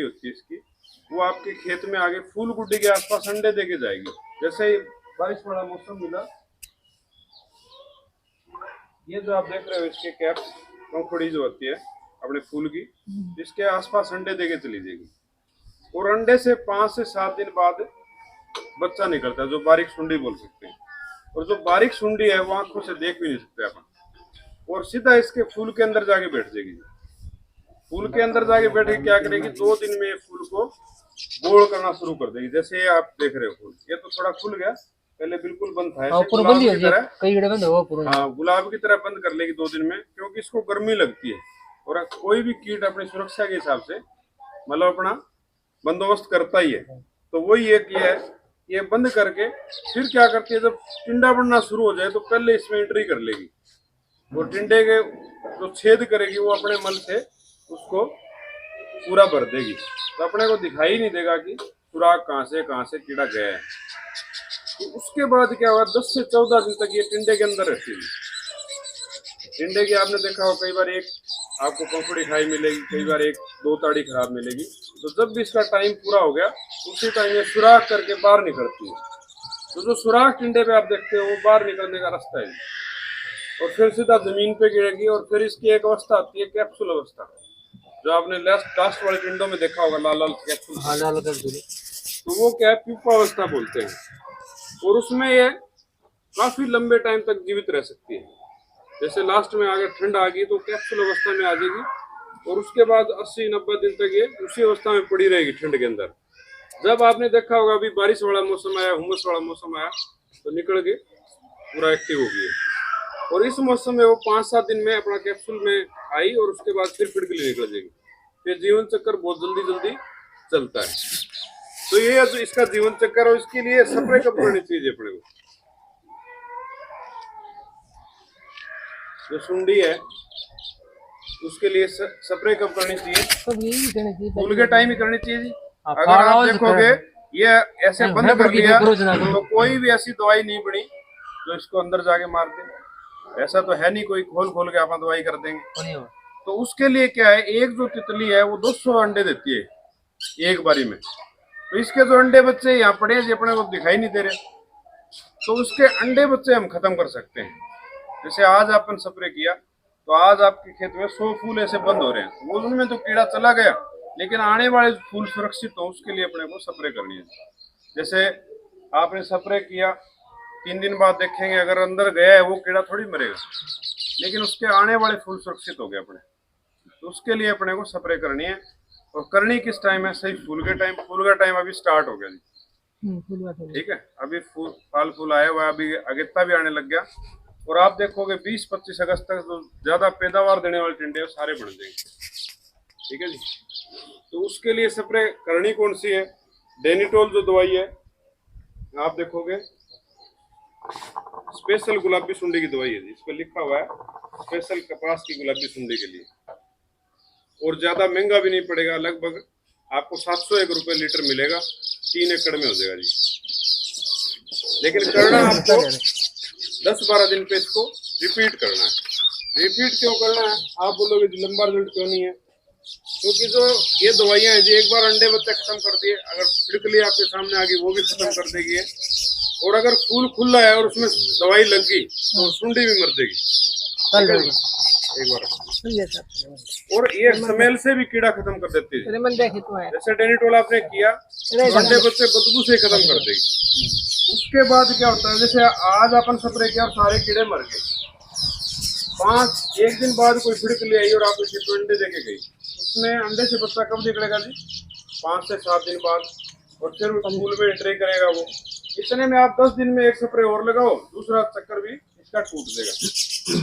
होती है इसकी, वो आपके खेत में आगे फूल गुड्डी के आसपास अंडे देके जाएगी। जैसे ही बारिश वाला मौसम मिला, ये जो आप देख रहे हो इसके कैप्स, पंखुड़ी जो होती है अपने फूल की, इसके आसपास अंडे देके चली जाएगी। और अंडे से 5 से 7 दिन बाद बच्चा निकलता है, जो बारीक सुंडी बोल सकते हैं। और जो बारीक सुंडी है वो आंखों से देख भी नहीं सकते अपन, और सीधा इसके फूल के अंदर जाके बैठ जाएगी। फूल के अंदर जाके बैठ के क्या करेगी, 2 दिन में फूल को गोल करना शुरू कर देगी। जैसे ये आप देख रहे हो फूल, ये तो थोड़ा खुल गया, पहले बिल्कुल बंद था, ऐसे गुलाब की तरह। हाँ, गुलाब की तरह बंद कर लेगी 2 दिन में, क्योंकि इसको गर्मी लगती है। और कोई भी कीट अपनी सुरक्षा के हिसाब से मतलब अपना बंदोबस्त करता ही है। तो वही एक ये है, ये बंद करके फिर क्या करती है, जब टिंडा बनना शुरू हो जाए तो पहले इसमें एंट्री कर लेगी। वो टिंडे के जो छेद करेगी वो अपने मल से उसको पूरा भर देगी, तो अपने को दिखाई नहीं देगा कि सुराग कहाँ से कीड़ा गया है। तो उसके बाद क्या हुआ, 10 से 14 दिन तक ये टिंडे के अंदर रहती है। टिंडे की आपने देखा हो, कई बार एक आपको पंखुड़ी खाई मिलेगी, कई बार 1-2 ताड़ी खराब मिलेगी। तो जब भी इसका टाइम पूरा हो गया, उसी टाइम ये सुराख करके बाहर निकलती है। तो जो सुराख टिंडे पे आप देखते हो वो बाहर निकलने का रास्ता है, और फिर सीधा जमीन पे गिरेगी। और फिर इसकी एक अवस्था आती है कैप्सूल अवस्था, जो आपने लास्ट वाले टिंडों में देखा होगा, लाल लाल कैप्सूल। हाँ, लाल कैप्सूल। तो वो क्या है, प्यूपा अवस्था बोलते हैं। और उसमें ये काफी लंबे टाइम तक जीवित रह सकती है। जैसे लास्ट में अगर ठंड आ गई तो कैप्सूल अवस्था में आ जाएगी, और उसके बाद 80-90 दिन तक ये उसी अवस्था में पड़ी रहेगी ठंड के अंदर। जब आपने देखा होगा अभी बारिश वाला मौसम आया, हुमस वाला मौसम आया, तो निकल के पूरा एक्टिव हो गई है। और इस मौसम में वो 5-7 दिन में अपना कैप्सूल में आई, और उसके बाद फिर के लिए निकल जाएगी। ये जीवन चक्कर बहुत जल्दी चलता है। तो ये जो इसका जीवन चक्कर, और इसके लिए स्प्रे कब करनी चाहिए अपने को। जो सुंडी है उसके लिए स्प्रे कब करनी चाहिए, फूल के टाइम ही करनी चाहिए जी। अगर आप देखोगे ये ऐसे बंद कर लिया तो कोई भी ऐसी दवाई नहीं बनी जो इसको अंदर जाके मार दे। ऐसा तो है नहीं कोई खोल के आप दवाई कर देंगे। तो उसके लिए क्या है, एक जो तितली है वो 200 अंडे देती है एक बारी में। तो इसके जो अंडे बच्चे यहाँ पड़े हैं, अपने को दिखाई नहीं दे रहे, तो उसके अंडे बच्चे हम खत्म कर सकते हैं। जैसे आज अपन स्प्रे किया, तो आज आपके खेत में 100 फूल ऐसे बंद हो रहे हैं, वो उनमें तो कीड़ा चला गया, लेकिन आने वाले फूल सुरक्षित हो उसके लिए अपने को स्प्रे करनी है। जैसे आपने स्प्रे किया, 3 दिन बाद देखेंगे अगर अंदर गया है वो कीड़ा थोड़ी मरेगा, लेकिन उसके आने वाले फूल सुरक्षित हो गए अपने। तो उसके लिए अपने को स्प्रे करनी है। और करनी किस टाइम है, सही फूल के टाइम। फूल का टाइम अभी स्टार्ट हो गया जी, ठीक है। अभी फल फूल आया हुआ, अभी अगेता भी आने लग गया। और आप देखोगे 20-25 अगस्त तक जो ज्यादा पैदावार देने वाले टिंडे सारे बन जाएंगे, ठीक है जी। तो उसके लिए स्प्रे करनी कौन सी है, डेनिटोल जो दवाई है, आप देखोगे स्पेशल गुलाबी सुंडी की दवाई है जी, इस पर लिखा हुआ है स्पेशल कपास की गुलाबी सुंडी के लिए। और ज्यादा महंगा भी नहीं पड़ेगा, लगभग आपको 701 रुपए लीटर मिलेगा, 3 एकड़ में हो जाएगा जी। लेकिन करना आपको 10-12 दिन पे इसको रिपीट करना है। रिपीट क्यों करना है, आप बोलोगे जी लंबा रिजल्ट क्यों नहीं है, क्योंकि जो ये दवाइयां है जी, एक बार अंडे बच्चे खत्म कर दिए, अगर छिड़कली आपके सामने आ गई वो भी खत्म कर देगी। और अगर फूल खुला है और उसमें दवाई लग गई तो सुंडी भी मर जाएगी एक बार। और ये स्मेल से भी कीड़ा खत्म कर देती है। जैसे डेनिटोल आपने किया, अंडे बच्चे बदबू से खत्म कर देगी। उसके बाद क्या होता है, जैसे आज अपन स्प्रे किया और सारे कीड़े मर गए, 1 दिन बाद कोई छिड़क ले आई और आप इसे अंडे देके गई, उसमें अंडे से बच्चा कब निकलेगा जी, 5 से 7 दिन बाद। और फिर फूल में एंट्री करेगा वो। इतने में आप 10 दिन में एक स्प्रे और लगाओ, दूसरा चक्कर भी इसका टूट देगा।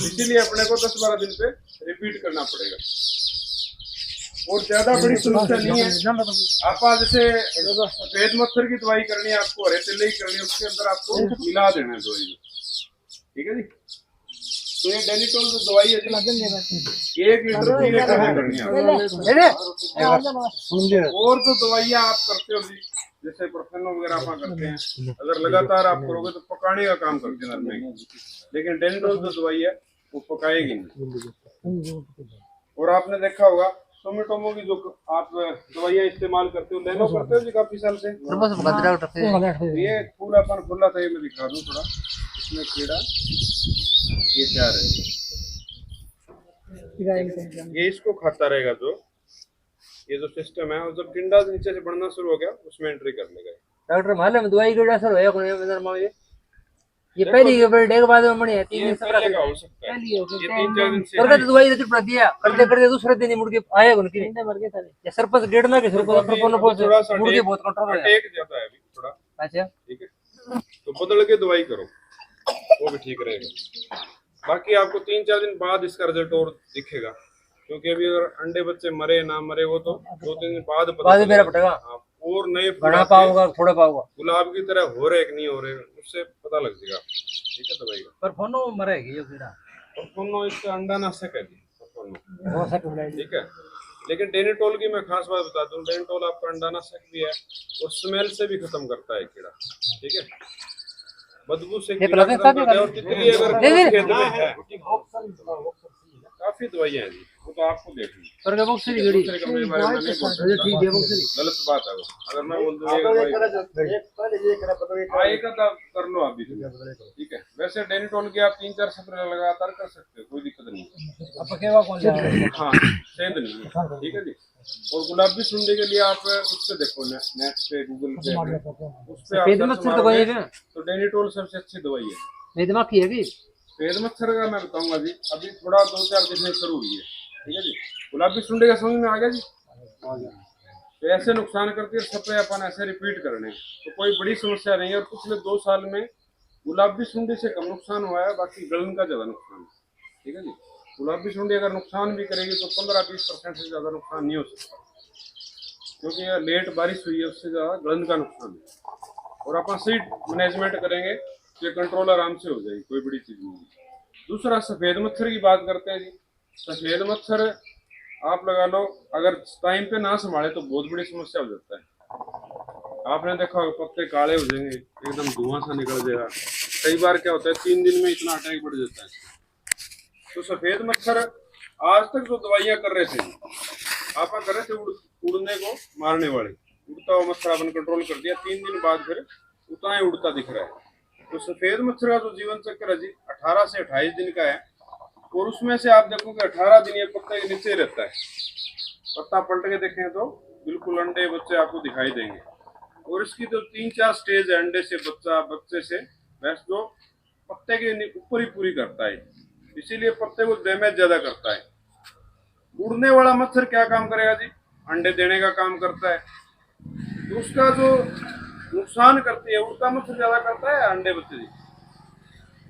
इसीलिए अपने को 10-12 दिन पे रिपीट करना पड़ेगा। और ज्यादा बड़ी समस्या नहीं है। आप जैसे सफेद मच्छर की दवाई करनी है आपको, हरे तिल्ले की करनी है, उसके अंदर आपको मिला देना है दवाई, ठीक है जी। तो ये डेनिटोल जो दवाई है 1 लीटर पीने का करनी है। और जो दवाइयाँ आप करते हो जी, जैसे प्रोफेनो वगैरह आप करते हैं, अगर लगातार आप करोगे तो पकाने का काम करते हैं नरमे, लेकिन डेनिटोल जो दवाई है वो पकाएगी नहीं। और आपने देखा होगा सोमेटोमो की जो आप दवाइयाँ इस्तेमाल करते हो, लेनो करते हो जी काफी साल से। ये फूल अपन खुला था, ये मैं दिखा दूं थोड़ा, इसमें कीड़ा ये क्या है, ये इसको खाता रहेगा जो ये जो सिस्टम है, और जब टिंडा नीचे से बढ़ना शुरू हो गया उसमें एंट्री कर लेगा। डॉक्टर मालूम दवाई की असर होया कोने में ये पहली बर्थडे के बाद में मणि है 3 दिन से पहले का हो सकता है, ये 3-4 दिन से करके तो दवाई देती पड़ दिया करते करते दूसरे दिन ही मुड़ के आए कोन की मर गए था ये सरपंच गेट में के सरपंच थोड़ा सा मुड़ के बहुत कंट्रोल है अटैक जाता है अभी थोड़ा। अच्छा ठीक है, तो बदल के दवाई करो, वो भी ठीक रहेगा। बाकी आपको 3-4 दिन बाद इसका रिजल्ट और दिखेगा, क्योंकि अभी अगर अंडे बच्चे मरे ना मरे वो तो 2-3 दिन बाद मेरा पटेगा और नए बना पाऊंगा थोड़ा पाऊंगा गुलाब की तरह हो रहे कि नहीं हो रहे उससे पता लग जाएगा। ठीक है, दवाई का पर फोनो मरेगी ये कीड़ा और फोनो इसका अंडा नाशक है जी फोनो। हो सकता है ठीक है, लेकिन डेनिटोल की मैं खास बात बता दूं, डेनिटोल आपका अंडा नाशक भी है और स्मेल से भी खत्म करता है कीड़ा। ठीक है, बदबू से कीड़ा खत्म करता है। और तितली अगर खेत में है काफी दवाइयां हैं जी, वो तो आपको देखनी पर के बॉक्स की गड़ी दूसरे कमरे के बारे में नहीं बोल सकता। ठीक है बॉक्स गलत बात है वो, अगर मैं बोल दूं आएगा तो कर लो आप भी। ठीक है, वैसे डेनिटोल की आप 3-4 स्प्रे लगातार कर सकते हो, कोई दिक्कत नहीं है। अब केवा कौन सा हाँ सेहत नहीं है। ठीक है जी, और गुलाबी सुंडी के लिए आप उस पे देखो नेट पे गूगल पे उस पे सफेद मच्छर तो कोई है तो डेनिटोल सबसे अच्छी दवाई है। नहीं दिमाग की है कि सफेद मच्छर का मैं बताऊंगा जी, अभी थोड़ा 2-4 दिन में शुरू हुई है। ठीक है जी, गुलाबी सुंडी का समझ में आ गया जी। तो ऐसे नुकसान करती है स्प्रे अपन ऐसे रिपीट करने, तो कोई बड़ी समस्या नहीं है। और पिछले 2 साल में गुलाबी सुंडी से कम नुकसान हुआ है, बाकी गलन का ज्यादा नुकसान है। ठीक है जी, गुलाबी सुंडी अगर नुकसान भी करेगी तो 15-20% से ज्यादा नुकसान नहीं हो सकता, क्योंकि यह लेट बारिश हुई है, उससे ज्यादा गलन का नुकसान है। और अपन सही मैनेजमेंट करेंगे तो ये कंट्रोल आराम से हो जाएगी, कोई बड़ी चीज नहीं है। दूसरा सफेद मच्छर की बात करते हैं जी। सफेद मच्छर आप लगा लो अगर टाइम पे ना संभाले तो बहुत बड़ी समस्या हो जाता है। आपने देखा होगा पत्ते काले हो जाएंगे, एकदम धुआं सा निकल जाएगा। कई बार क्या होता है 3 दिन में इतना अटैक बढ़ जाता है। तो सफेद मच्छर आज तक जो दवाइयां कर रहे थे आप कर रहे थे उड़ने को मारने वाले, उड़ता हुआ मच्छर आपने कंट्रोल कर दिया, 3 दिन बाद फिर उतना ही उड़ता दिख रहा है। तो सफेद मच्छर का जो जीवन चक्र है जी 18 से 28 दिन का है, और उसमें से आप देखोगे 18 दिन ये पत्ते के नीचे रहता है। पत्ता पलट के देखें तो बिल्कुल अंडे बच्चे आपको दिखाई देंगे। और इसकी जो 3-4 स्टेज है, अंडे से बच्चा, बच्चे से भैंस, जो पत्ते के ऊपर ही पूरी करता है, इसीलिए पत्ते को डैमेज ज्यादा करता है। उड़ने वाला मच्छर क्या काम करेगा जी, अंडे देने का काम करता है। तो उसका जो नुकसान करती है उड़ता मच्छर ज्यादा करता है अंडे बच्चे जी,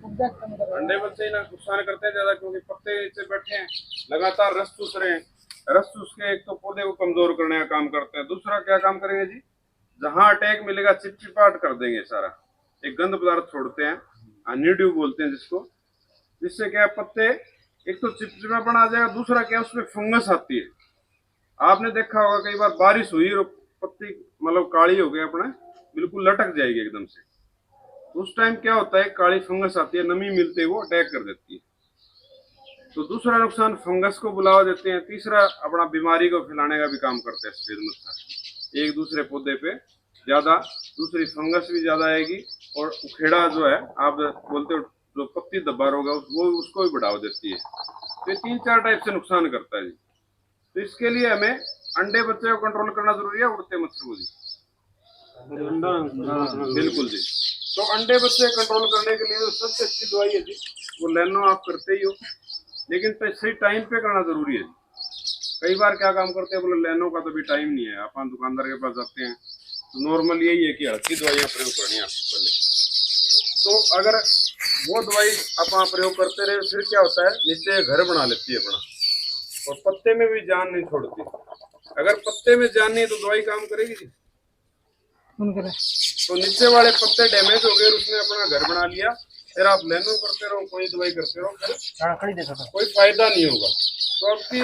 अंडे बच्चे ही नुकसान करते हैं ज्यादा, क्योंकि पत्ते नीचे बैठे हैं लगातार रस चूस रहे हैं। रस चूस के एक तो पौधे को कमजोर करने का काम करते हैं, दूसरा क्या काम करेंगे जी, जहां अटैक मिलेगा चिपचिपाहट कर देंगे सारा, एक गंध पदार्थ छोड़ते हैं, नीड्यू बोलते हैं जिसको, जिससे क्या पत्ते एक तो चिपचिपापन आ जाएगा, दूसरा क्या उसमें फंगस आती है। आपने देखा होगा कई बार बारिश हुई और पत्ती मतलब काली हो गई अपने बिल्कुल लटक जाएगी एकदम से, तो उस टाइम क्या होता है काली फंगस आती है, नमी मिलते वो अटैक कर देती है। तो दूसरा नुकसान फंगस को बुलावा देते हैं, तीसरा अपना बीमारी को फैलाने का भी काम करते हैं सफेद मच्छर। एक दूसरे पौधे पे ज्यादा दूसरी फंगस भी ज्यादा आएगी, और उखेड़ा जो है आप बोलते हो जो पत्ती दब्बार होगा वो उसको भी बढ़ावा देती है। तो 3-4 टाइप से नुकसान करता है जी। तो इसके लिए हमें अंडे बच्चे को कंट्रोल करना जरूरी है, उड़ते मच्छर को जी। बिल्कुल जी, तो अंडे बच्चे कंट्रोल करने के लिए सबसे अच्छी दवाई है जी, वो लेनो आप करते ही हो, लेकिन सही टाइम पे करना जरूरी है जी। कई बार क्या काम करते हैं बोले लेनो का तो भी टाइम नहीं है, अपन दुकानदार के पास जाते हैं तो नॉर्मल यही है कि हल्की दवाइयाँ प्रयोग करनी है आपसे पहले। तो अगर वो दवाई अपन प्रयोग करते रहे फिर क्या होता है नीचे घर बना लेती है अपना, और पत्ते में भी जान नहीं छोड़ती। अगर पत्ते में जान नहीं तो दवाई काम करेगी जी। तो नीचे वाले पत्ते डैमेज हो गए, उसने अपना घर बना लिया, फिर आप लेनो करते रहो, कोई दवाई करते रहो, फिर कोई फायदा नहीं होगा। तो आपकी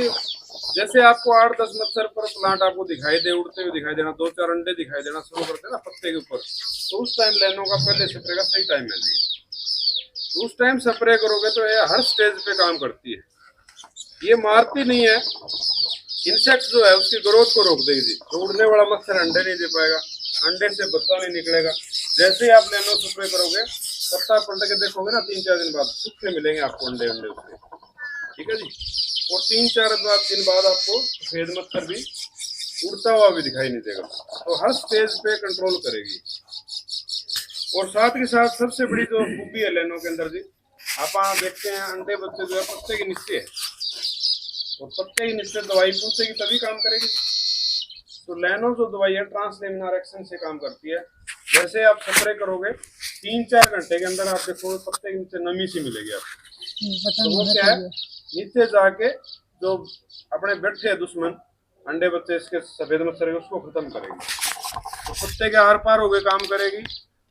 जैसे आपको 8-10 मच्छर पर प्लांट आपको दिखाई दे, उड़ते हुए दिखाई देना, 2-4 अंडे दिखाई देना शुरू करते ना पत्ते के ऊपर, तो उस टाइम लेनो का पहले स्प्रे का सही टाइम है जी। तो उस टाइम स्प्रे करोगे तो ये हर स्टेज पे काम करती है, ये मारती नहीं है, इंसेक्ट जो है उसकी ग्रोथ को रोक देगी। तो उड़ने वाला मच्छर अंडे नहीं दे पाएगा, अंडे से बच्चा नहीं निकलेगा। जैसे ही आप नैनो स्प्रे करोगे, पत्ता पलट के देखोगे ना 3-4 दिन बाद सूखे मिलेंगे आपको अंडे उसके, ठीक है जी। और 3-4 दिन बाद आपको सफेद मच्छर भी उड़ता हुआ भी दिखाई नहीं देगा। तो हर स्टेज पे कंट्रोल करेगी। और साथ के साथ सबसे बड़ी जो खूबी है लैनो के अंदर जी, आप देखते हैं अंडे बच्चे जो है पत्ते के नीचे है, और पत्ते के नीचे दवाई पूछेगी तभी काम करेगी। तो लैनो जो दवाई है ट्रांसलेमिनार एक्शन से काम करती है। जैसे आप स्प्रे करोगे 3-4 घंटे के अंदर आप देखोगे पत्ते के नीचे नमी सी मिलेगी आपको। तो वो क्या है, नीचे जाके जो अपने बैठे हैं दुश्मन अंडे बच्चे इसके सफेद मच्छर के, उसको खत्म करेगी। तो पत्ते के आर पार हो गए काम करेगी।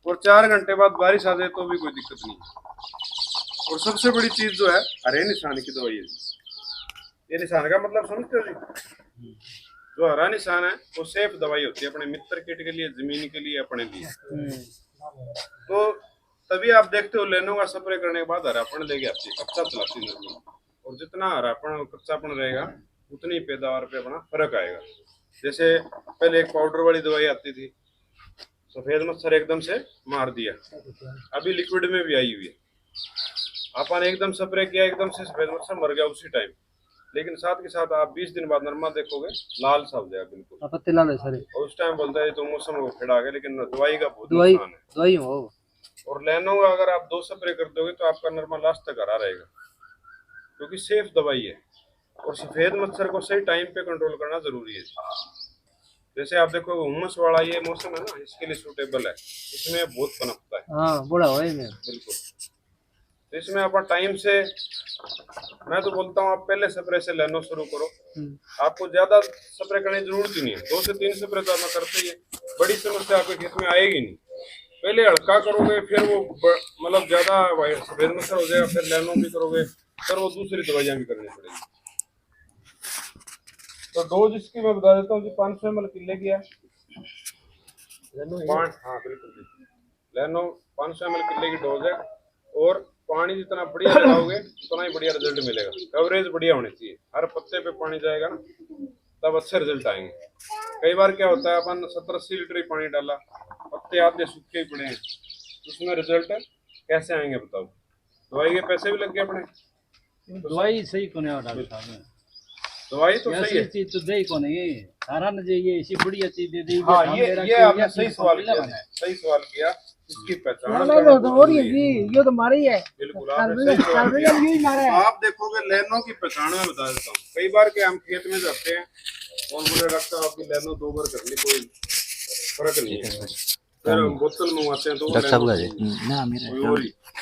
और 4 घंटे बाद बारिश आ जाए तो भी कोई दिक्कत नहीं। और सबसे बड़ी चीज जो है हरे निशान की दवाई है। ये निशान का मतलब समझते हो जी, जो हरा निशान है वो सेफ दवाई होती है अपने मित्र किट के लिए, जमीन के लिए, अपने लिए। तो तभी आप देखते हो लैनो का स्प्रे करने के बाद हरापन लेके आती है, कच्चा चलाती है। और जितना हरापन और कच्चापन रहेगा उतनी पैदावार पे अपना फर्क आएगा। जैसे पहले एक पाउडर वाली दवाई आती थी, सफेद मच्छर एकदम से मार दिया, अभी लिक्विड में भी आई हुई है। अपन एकदम स्प्रे किया, एकदम से सफेद मच्छर मर गया उसी टाइम। लेकिन साथ के साथ आप 20 दिन बाद नरमा देखोगे लाल सा हो जाएगा बिल्कुल, पत्ते लाल है सारे। और उस टाइम बोलता है तो मौसम वो खड़ा गया, लेकिन दवाई का बहुत नुकसान है। दवाई हो। और लैनो का अगर आप 2 स्प्रे कर दोगे तो आपका नरमा लास्ट तक हरा रहेगा, क्योंकि सेफ दवाई है। और सफेद मच्छर को सही टाइम पे कंट्रोल करना जरूरी है। जैसे आप देखो हुमस वाला ये मौसम है ना, इसके लिए सूटेबल है, इसमें बहुत पनपता है। हाँ, बड़ा है बिल्कुल। तो इसमें अपन टाइम से, मैं तो बोलता हूँ आप पहले स्प्रे से लैनो शुरू करो। आपको ज्यादा स्प्रे करने की जरूरत ही नहीं है, 2 से 3 स्प्रे तो आप करते ही है। बड़ी समस्या आपके खेत में आएगी नहीं। पहले हल्का करोगे, फिर वो मतलब ज्यादा सफेद मच्छर हो जाएगा, फिर लैनो भी करोगे, फिर वो दूसरी दवाइयां भी करनी पड़ेगी। तो डोज इसकी मैं बता देता हूँ जी, 500 ml किले की है हाँ बिल्कुल, लैनो 500 ml किले की डोज है। और पानी जितना बढ़िया लगाओगे उतना ही बढ़िया रिजल्ट मिलेगा। कवरेज बढ़िया होनी चाहिए, हर पत्ते पे पानी जाएगा ना, तब अच्छे रिजल्ट आएंगे। कई बार क्या होता है, अपन 70-80 लीटर ही पानी डाला, पत्ते आधे सूखे ही पड़े हैं, उसमें रिजल्ट कैसे आएंगे बताओ? दवाई के पैसे भी लग गए अपने। दवाई सही कौन है डॉक्टर साहब? दवाई तो सही है, चीज तो दे कौन है ये सारा न ये ऐसी बढ़िया चीज दे दी। हाँ ये आपने सही सवाल किया, सही सवाल किया। इसकी पहचान ये तो मारी है बिल्कुल, आपने सही सवाल किया। आप देखोगे लैनो की पहचान में बता देता हूँ। कई बार के हम खेत में जाते हैं और बोले डॉक्टर साहब आपकी लैनो 2 बार कर ली, कोई फर्क नहीं है। फिर हम बोतल मंगवाते हैं तो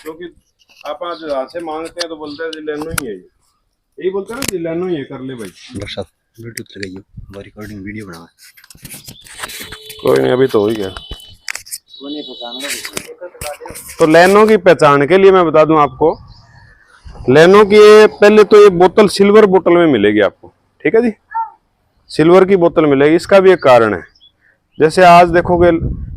क्योंकि आप आज से मांगते हैं तो बोलते हैं लैनो ही है, यही बोलते हैं ना लैनो ही है, कर ले भाई। डॉक्टर साहब ब्लूटूथ लगाइए, वो रिकॉर्डिंग वीडियो बना। कोई नहीं, अभी तो हो ही गया। तो लैनो की पहचान के लिए मैं बता दूं आपको, लैनो की पहले तो ये बोतल सिल्वर बोतल में मिलेगी आपको, ठीक है जी, सिल्वर की बोतल मिलेगी। इसका भी एक कारण है, जैसे आज देखोगे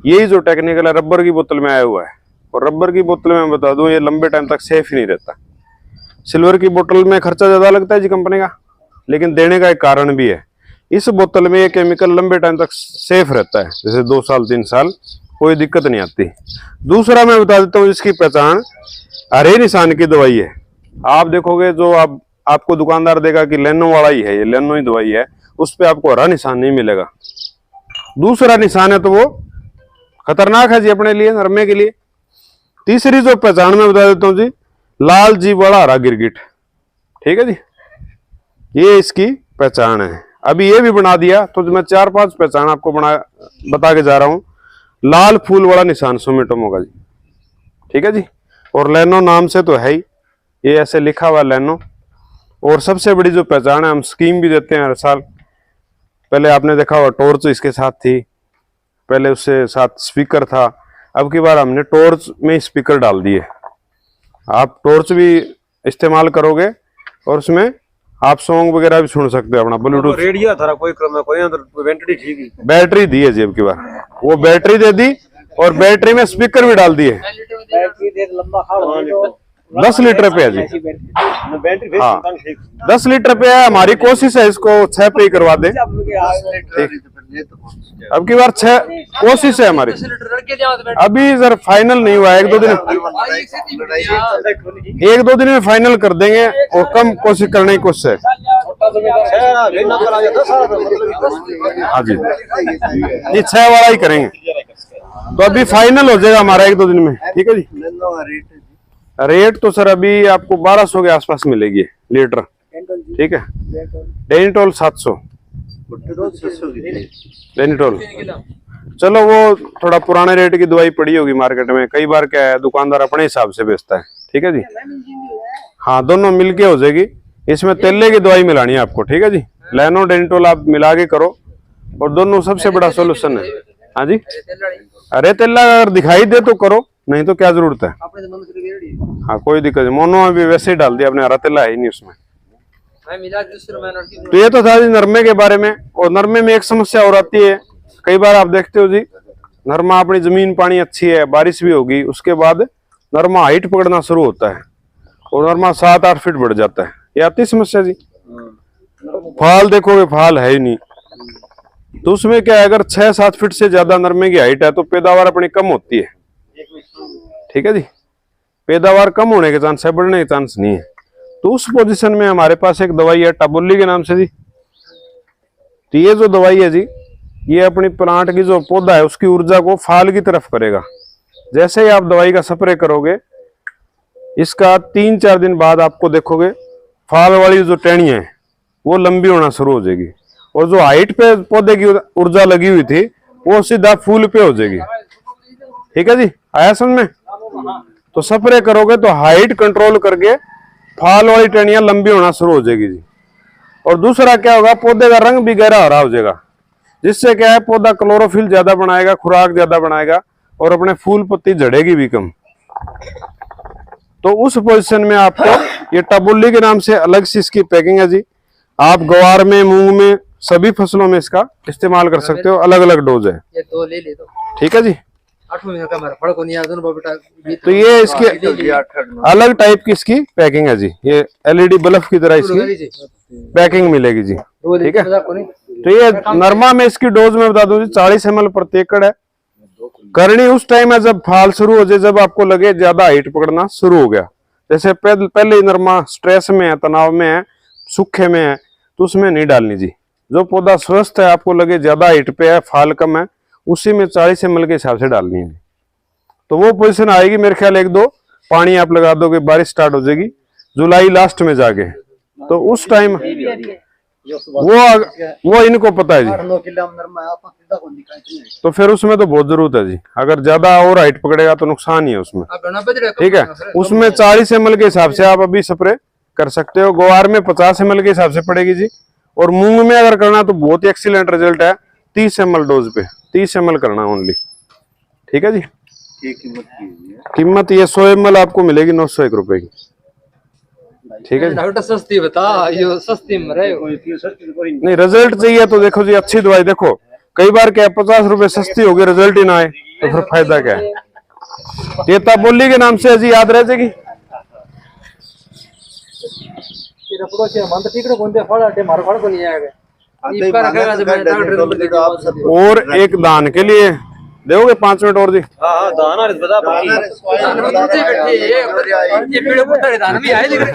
यही जो टेक्निकल है रबर की बोतल में आया हुआ है, और रबर की बोतल में बता दूं ये लंबे टाइम तक सेफ ही नहीं रहता। सिल्वर की बोतल में खर्चा ज्यादा लगता है जी कंपनी का, लेकिन देने का एक कारण भी है। इस बोतल में ये केमिकल लंबे टाइम तक सेफ रहता है, जैसे 2 साल 3 साल कोई दिक्कत नहीं आती। दूसरा मैं बता देता हूँ, इसकी पहचान हरे निशान की दवाई है। आप देखोगे जो आपको दुकानदार देगा कि लैनो वाला ही है, ये लैनो ही दवाई है, उस पर आपको हरा निशान नहीं मिलेगा। दूसरा निशान है तो वो खतरनाक है जी अपने लिए, नरमे के लिए। तीसरी जो पहचान मैं बता देता हूँ जी, लाल जी बड़ा हरा गिरगिट, ठीक है जी, ये इसकी पहचान है। अभी ये भी बना दिया तो मैं 4-5 पहचान आपको बता के जा रहा हूँ। लाल फूल वाला निशान सोमेटोमो का जी, ठीक है जी। और लैनो नाम से तो है ही, ये ऐसे लिखा हुआ लैनो। और सबसे बड़ी जो पहचान है, हम स्कीम भी देते हैं हर साल। पहले आपने देखा हुआ टॉर्च इसके साथ थी, पहले उससे साथ स्पीकर था, अब की बार हमने टॉर्च में स्पीकर डाल दिए। आप टॉर्च भी इस्तेमाल करोगे और उसमें आप सॉन्ग वगैरह भी सुन सकते हो अपना ब्लूटूथ। रेडियो था कोई क्रम में, कोई अंदर बैटरी ठीक है, बैटरी दी है जी अब की बार, वो बैटरी दे दी और बैटरी में स्पीकर भी डाल दिए। बैटरी दे लंबा 10 लीटर पे है जी। बैटरी भेज हाँ। सकता ठीक 10 लीटर पे है। हमारी कोशिश है इसको 6 पे ही करवा दें। अब की बार 6 कोशिश है हमारी। अभी सर फाइनल नहीं हुआ है, 1-2 दिन, 1-2 दिन में फाइनल कर देंगे और कम कोशिश करने की कोशिश है। हाँ जी जी 6 वाला ही करेंगे। तो अभी फाइनल हो जाएगा हमारा 1-2 दिन में, ठीक है जी। रेट तो सर अभी आपको 1200 के आसपास मिलेगी लीटर, ठीक है। डेनिटोल 700 डेनिटोल। चलो वो थोड़ा पुराने रेट की दवाई पड़ी होगी मार्केट में, कई बार क्या है दुकानदार अपने हिसाब से बेचता है, ठीक है जी। हाँ दोनों मिलके हो जाएगी। इसमें तेले की दवाई मिलानी है आपको, ठीक है जी। लैनो डेनिटोल आप मिला के करो और दोनों सबसे बड़ा सोल्यूशन है। हाँ जी अरे तेला अगर दिखाई दे तो करो, नहीं तो क्या जरूरत है। हाँ कोई दिक्कत नहीं, मोनो में भी वैसे ही डाल दिया अपने, हरा तेला है ही नहीं उसमें। तो ये तो था जी नरमे के बारे में। और नरमे में एक समस्या और आती है, कई बार आप देखते हो जी नरमा अपनी जमीन पानी अच्छी है, बारिश भी होगी, उसके बाद नरमा हाइट पकड़ना शुरू होता है और नरमा 7-8 फीट बढ़ जाता है। ये आती समस्या जी। फाल देखोगे फाल है ही नहीं, तो उसमें क्या है अगर 6-7 फीट से ज्यादा नरमे की हाइट है तो पैदावार अपनी कम होती है, ठीक है जी। पैदावार कम होने के चांस है, बढ़ने के चांस नहीं है। तो उस पोजीशन में हमारे पास एक दवाई है टाबुल्ली के नाम से जी। तो ये जो दवाई है जी ये अपनी प्लांट की जो पौधा है उसकी ऊर्जा को फाल की तरफ करेगा। जैसे ही आप दवाई का स्प्रे करोगे इसका 3-4 दिन बाद आपको देखोगे फाल वाली जो टहनियां है वो लंबी होना शुरू हो जाएगी और जो हाइट पे पौधे की ऊर्जा लगी हुई थी वो सीधा फूल पे हो जाएगी, ठीक है जी। आया समझ में? तो स्प्रे करोगे तो हाइट कंट्रोल करके फाल वाली टहनियां लंबी होना शुरू हो जाएगी जी। और दूसरा क्या होगा, पौधे का रंग भी गहरा हरा हो जाएगा, जिससे क्या है पौधा क्लोरोफिल ज्यादा बनाएगा, खुराक ज्यादा बनाएगा और अपने फूल पत्ती झड़ेगी भी कम। तो उस पोजीशन में आपको ये टाबुल्ली के नाम से अलग से इसकी पैकिंग है जी। आप ग्वार में, मूंग में, सभी फसलों में इसका इस्तेमाल कर सकते हो। अलग अलग डोज है, ये दो ले ले तो ठीक है जी। 8 महीने का हमारा फर्क नहीं आता दोनों बेटा। तो ये इसकी अलग टाइप की इसकी पैकिंग है जी। ये एलईडी बल्ब की तरह इसकी पैकिंग मिलेगी जी, ठीक है। तो ये नरमा में इसकी डोज में बता दूं 40 ml प्रति एकड़ है। करनी उस टाइम है जब फाल शुरू हो जाए, जब आपको लगे ज्यादा हाइट पकड़ना शुरू हो गया। जैसे पहले ही नरमा स्ट्रेस में है, तनाव में है, सूखे में है, तो उसमें नहीं डालनी जी। जो पौधा स्वस्थ है, आपको लगे ज्यादा हाइट पे है, फाल कम है, उसी में 40 ml के हिसाब से डालनी है। तो वो पोजीशन आएगी मेरे ख्याल 1-2 पानी आप लगा दोगे, बारिश स्टार्ट हो जाएगी जुलाई लास्ट में जाके। तो उस टाइम वो इनको पता है जी। तो फिर उसमें तो बहुत जरूरत है जी। अगर ज्यादा और हाइट पकड़ेगा तो नुकसान ही है उसमें, ठीक है। उसमें 40 ml के हिसाब से आप अभी स्प्रे कर सकते हो। ग्वार में 50 ml के हिसाब से पड़ेगी जी। और मूंग में अगर करना तो बहुत ही एक्सीलेंट रिजल्ट है, 30 ml डोज पे 30 ml करना ओनली, ठीक है जी। कीमत ये 100 ml आपको मिलेगी 901 रुपए की, ठीक है जी। डॉक्टर सस्ती बता, ये सस्ती में रहे नहीं रिजल्ट चाहिए तो देखो जी अच्छी दवाई देखो। कई बार क्या 50 रुपए सस्ती होगी, रिजल्ट ही ना आए तो फिर फायदा क्या है। ये टाबुल्ली के नाम से जी याद रह जाएगी। और एक दान के लिए दोगे 5 मिनट और जी। हाँ दाना बता